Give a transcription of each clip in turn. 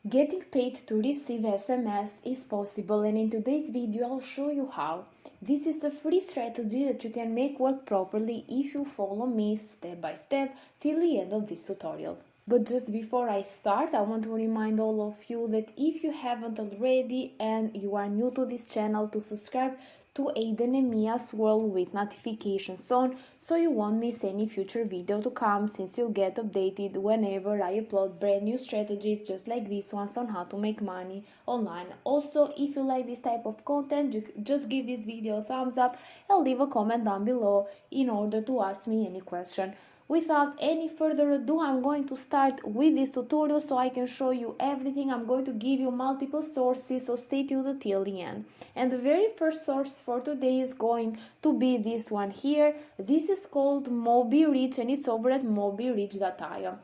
Getting paid to receive SMS is possible, and in today's video I'll show you how. This is a free strategy that you can make work properly if you follow me step by step till the end of this tutorial. But just before I start, I want to remind all of you that if you haven't already and you are new to this channel, to subscribe to Aiden and Mia's World with notifications on, so you won't miss any future video to come, since you'll get updated whenever I upload brand new strategies just like these ones on how to make money online. Also, if you like this type of content, you just give this video a thumbs up and leave a comment down below in order to ask me any question. Without any further ado, I'm going to start with this tutorial so I can show you everything. I'm going to give you multiple sources, so stay tuned till the end. And the very first source for today is going to be this one here. This is called MobiRich and it's over at MobiRich.io.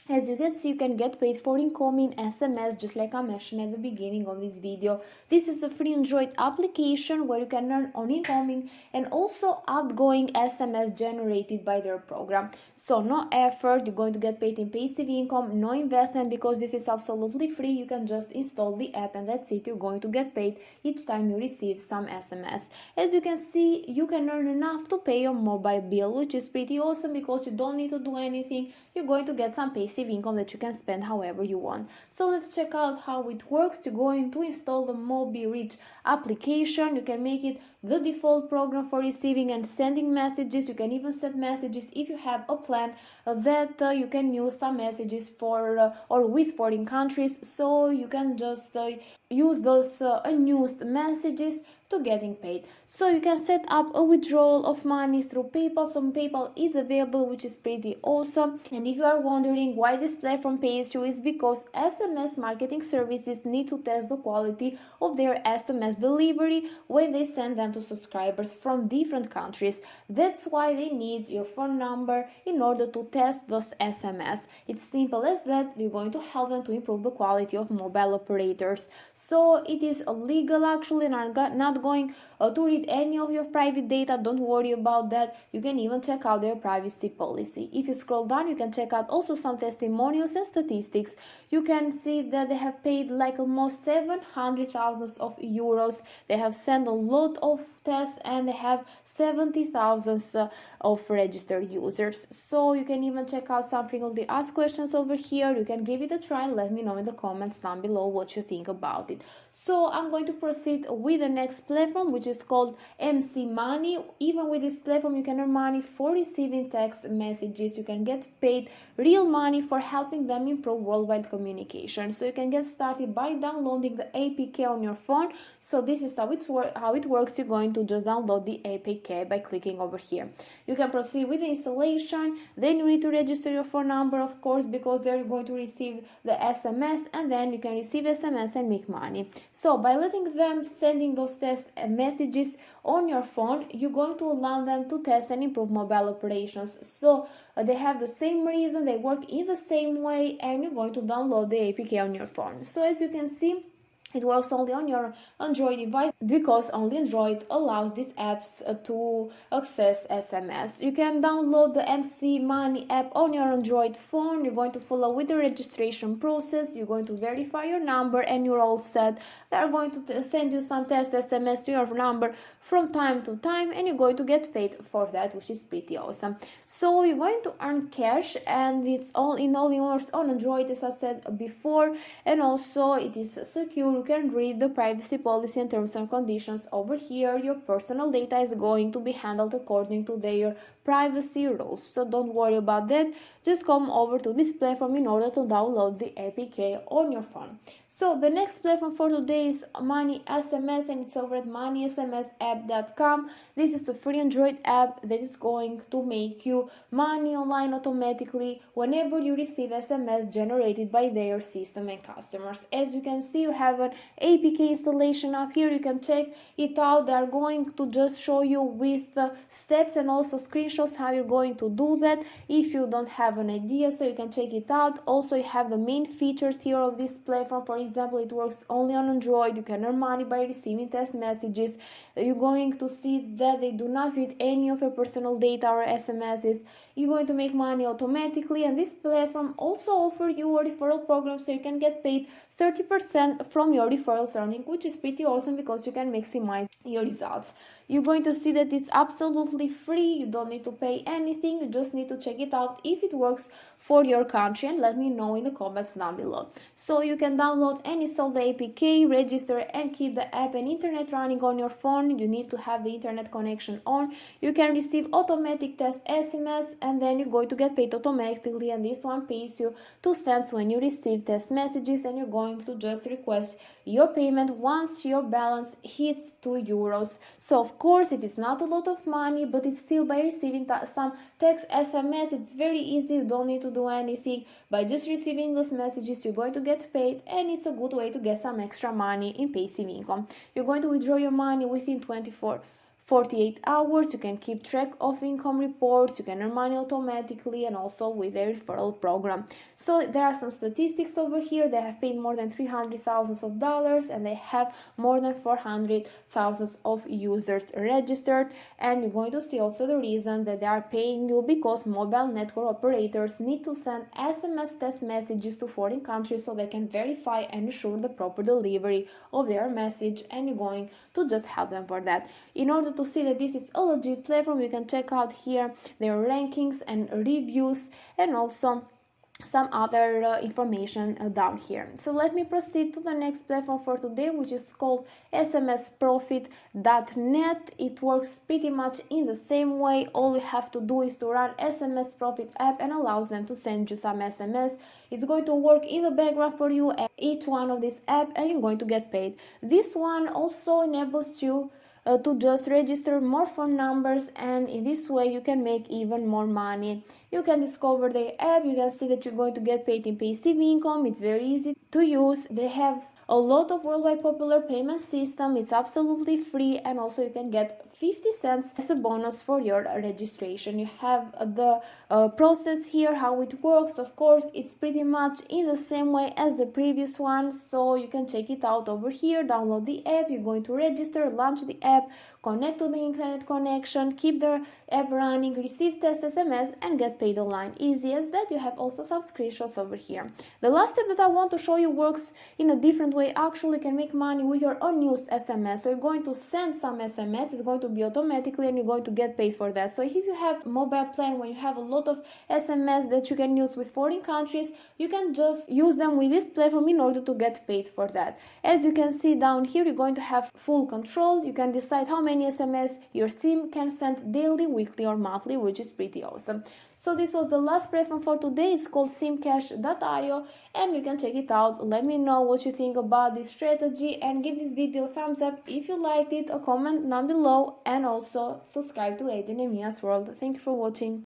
As you can see, you can get paid for incoming SMS, just like I mentioned at the beginning of this video. This is a free Android application where you can earn on incoming and also outgoing SMS generated by their program. So no effort, you're going to get paid in passive income, no investment, because this is absolutely free. You can just install the app and that's it. You're going to get paid each time you receive some SMS. As you can see, you can earn enough to pay your mobile bill, which is pretty awesome because you don't need to do anything. You're going to get some passive income that you can spend however you want. So let's check out how it works. You're going to install the MobiRich application. You can make it the default program for receiving and sending messages. You can even send messages if you have a plan that you can use some messages for or with foreign countries, so you can just use those unused messages to getting paid. So you can set up a withdrawal of money through PayPal. So PayPal is available, which is pretty awesome. And if you are wondering why this platform pays you, is because SMS marketing services need to test the quality of their SMS delivery when they send them to subscribers from different countries. That's why they need your phone number in order to test those SMS. It's simple as that. We're going to help them to improve the quality of mobile operators. So it is illegal actually, and I'm not going to read any of your private data. Don't worry about that. You can even check out their privacy policy. If you scroll down, you can check out also some testimonials and statistics. You can see that they have paid like almost 700,000 of euros. They have sent a lot of tests and they have 70,000 of registered users. So you can even check out something of the ask questions over here. You can give it a try. Let me know in the comments down below what you think about it. So I'm going to proceed with the next platform, which is called MCMoney. Even with this platform, you can earn money for receiving text messages. You can get paid real money for helping them improve worldwide communication. So you can get started by downloading the APK on your phone. So this is how it works. You're going to just download the APK by clicking over here. You can proceed with the installation. Then you need to register your phone number, of course, because they're going to receive the SMS, and then you can receive SMS and make money. So by letting them sending those test messages on your phone, you're going to allow them to test and improve mobile operations. So they have the same reason, they work in the same way, and you're going to download the APK on your phone. So as you can see, it works only on your Android device because only Android allows these apps to access SMS. You can download the MCMoney app on your Android phone. You're going to follow with the registration process. You're going to verify your number and you're all set. They're going to send you some test SMS to your number from time to time, and you're going to get paid for that, which is pretty awesome. So you're going to earn cash, and it's all yours on Android, as I said before, and also it is secure. You can read the privacy policy and terms and conditions over here. Your personal data is going to be handled according to their privacy rules, so don't worry about that. Just come over to this platform in order to download the APK on your phone. So the next platform for today is Money SMS, and it's over at moneysmsapp.com. This is a free Android app that is going to make you money online automatically whenever you receive SMS generated by their system and customers. As you can see, you have an APK installation up here. You can check it out. They are going to just show you with steps and also screenshots how you're going to do that if you don't have an idea, so you can check it out. Also, you have the main features here of this platform. For example, it works only on Android. You can earn money by receiving text messages. You're going to see that they do not read any of your personal data or SMSs. You're going to make money automatically, and this platform also offers you a referral program, so you can get paid 30% from your referrals earning, which is pretty awesome because you can maximize your results. You're going to see that it's absolutely free. You don't need to pay anything. You just need to check it out if it works for your country, and let me know in the comments down below. So you can download and install the APK, register and keep the app and internet running on your phone. You need to have the internet connection on. You can receive automatic test SMS, and then you're going to get paid automatically, and this one pays you 2 cents when you receive test messages, and you're going to just request your payment once your balance hits 2 euros. So of course it is not a lot of money, but it's still, by receiving some text SMS, it's very easy. You don't need to do anything. By just receiving those messages, you're going to get paid, and it's a good way to get some extra money in passive income. You're going to withdraw your money within 48 hours. You can keep track of income reports, you can earn money automatically, and also with their referral program. So there are some statistics over here. They have paid more than $300,000, and they have more than 400,000 of users registered. And you're going to see also the reason that they are paying you, because mobile network operators need to send SMS test messages to foreign countries so they can verify and ensure the proper delivery of their message, and you're going to just help them for that. In order to see that this is a legit platform, you can check out here their rankings and reviews, and also some other information down here. So let me proceed to the next platform for today, which is called SMS Profit.net. It works pretty much in the same way. All you have to do is to run SMS Profit app, and allows them to send you some SMS. It's going to work in the background for you at each one of this app, and you're going to get paid. This one also enables you to just register more phone numbers, and in this way you can make even more money. You can discover the app. You can see that you're going to get paid in passive income. It's very easy to use. They have a lot of worldwide popular payment system. It's absolutely free, and also you can get 50 cents as a bonus for your registration. You have the process here, how it works. Of course, it's pretty much in the same way as the previous one, so you can check it out over here. Download the app. You're going to register, launch the app, connect to the internet connection, keep the app running, receive test SMS, and get paid online. Easy as that. You have also some screenshots over here. The last step that I want to show you works in a different way. Actually, you can make money with your unused SMS. So you're going to send some SMS, it's going to be automatically, and you're going to get paid for that. So if you have a mobile plan when you have a lot of SMS that you can use with foreign countries, you can just use them with this platform in order to get paid for that. As you can see down here, you're going to have full control. You can decide how many SMS your SIM can send daily, weekly, or monthly, which is pretty awesome. So this was the last platform for today. It's called simcash.io, and you can check it out. Let me know what you think about this strategy, and give this video a thumbs up if you liked it, a comment down below, and also subscribe to Aiden and Mia's World. Thank you for watching.